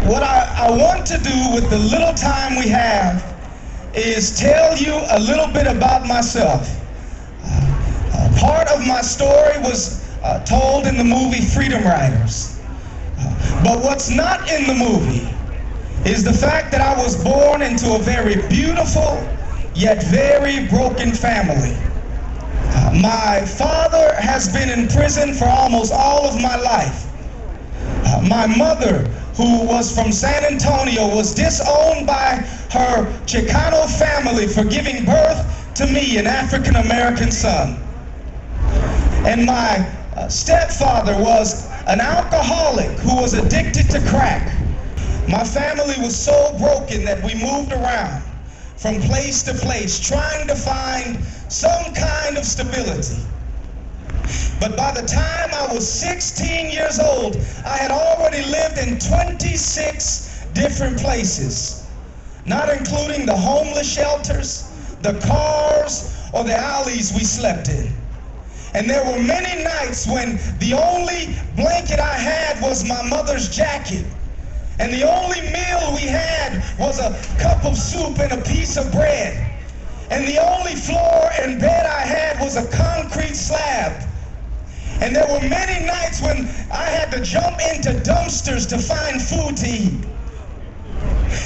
What I want to do with the little time we have is tell you a little bit about myself. Part of my story was told in the movie Freedom Riders. But what's not in the movie is the fact that I was born into a very beautiful yet very broken family. My father has been in prison for almost all of my life. My mother, who was from San Antonio, was disowned by her Chicano family for giving birth to me, an African American son. And my stepfather was an alcoholic who was addicted to crack. My family was so broken that we moved around from place to place trying to find some kind of stability. But by the time I was 16 years old, I had already lived in 26 different places, not including the homeless shelters, the cars, or the alleys we slept in. And there were many nights when the only blanket I had was my mother's jacket. And the only meal we had was a cup of soup and a piece of bread. And the only floor and bed I had was a concrete slab. And there were many nights when I had to jump into dumpsters to find food to eat.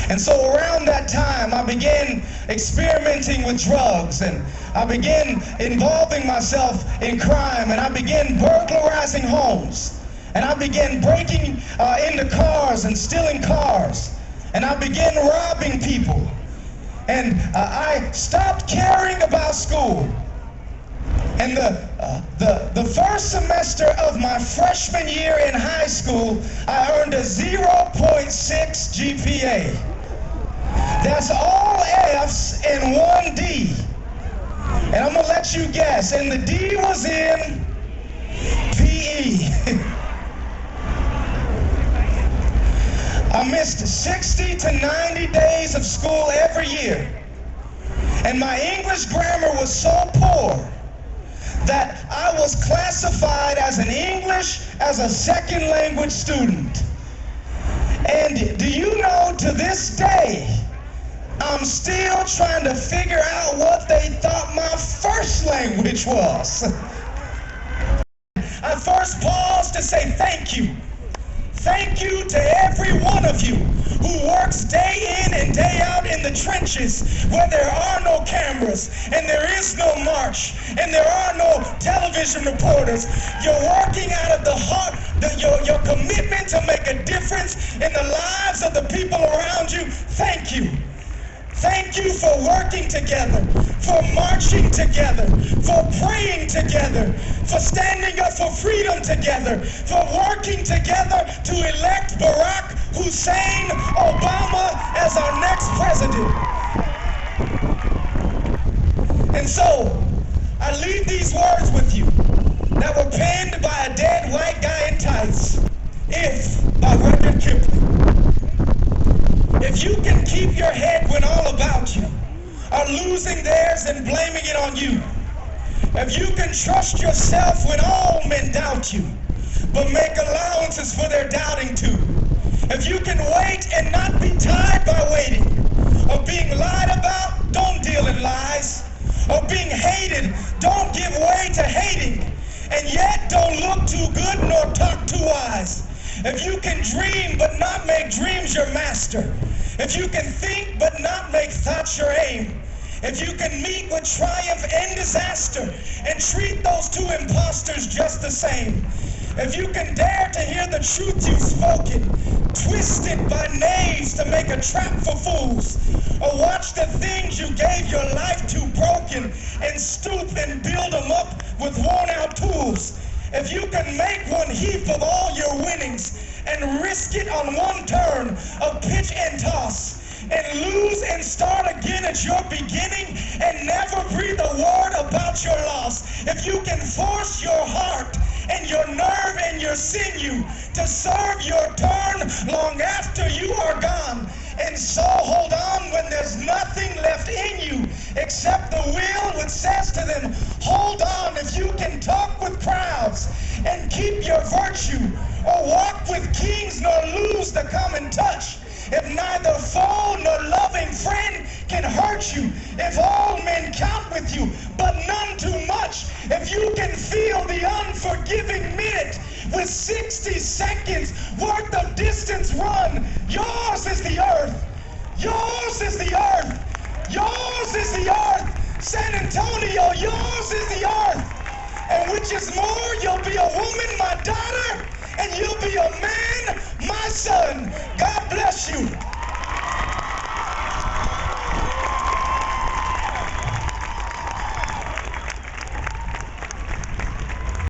And so around that time, I began experimenting with drugs, and I began involving myself in crime, and I began burglarizing homes. And I began breaking into cars and stealing cars. And I began robbing people. And I stopped caring about school. And the first semester of my freshman year in high school, I earned a 0.6 GPA. That's all F's and one D. And I'm gonna let you guess. And the D was in PE. I missed 60 to 90 days of school every year. And my English grammar was so poor that I was classified as an English as a second language student. And do you know, to this day, I'm still trying to figure out what they thought my first language was. I first paused to say thank you. Thank you to every one of you who works day in and day out in the trenches where there are no cameras and there is no march and there are no television reporters. You're working out of the heart, your commitment to make a difference in the lives of the people around you. Thank you. Thank you for working together, for marching together, for praying together, for standing up for freedom together, for working together to elect Barack Hussein Obama as our next president. And so, I leave these words with you that were penned by a dead white guy in tights. If, by Rudyard Kipling. If you can keep your head when all about you are losing theirs and blaming it on you, if you can trust yourself when all men doubt you, but make allowances for their doubting too, if you can wait and not be tied by waiting, or being lied about, don't deal in lies, or being hated, don't give way to hating, and yet don't look too good nor talk too wise. If you can dream but not make dreams your master, if you can think but not make thoughts your aim, if you can meet with triumph and disaster and treat those two imposters just the same, if you can dare to hear the truth you've spoken, twisted by knaves to make a trap for fools, or watch the things you gave your life to broken and stoop and build them up with worn-out tools, if you can make one heap of all your winnings and risk it on one turn of pitch and toss, and lose and start again at your beginning and never breathe a word about your loss, if you can force your heart and your nerve and your sinew to serve your turn long after you are gone, and so hold on when there's nothing left in you except the will which says to them, hold on. If you can talk with crowds and keep your virtue or walk with kings, nor lose the common touch. If neither foe nor loving friend can hurt you, if all men count with you, but none too much, if you can feel the unforgiving minute with 60 seconds worth of distance run, yours is the earth. Yours is the earth. Yours is the earth. San Antonio, yours is the earth. And which is more, you'll be a woman, my daughter, and you'll be a man, my son. God bless you.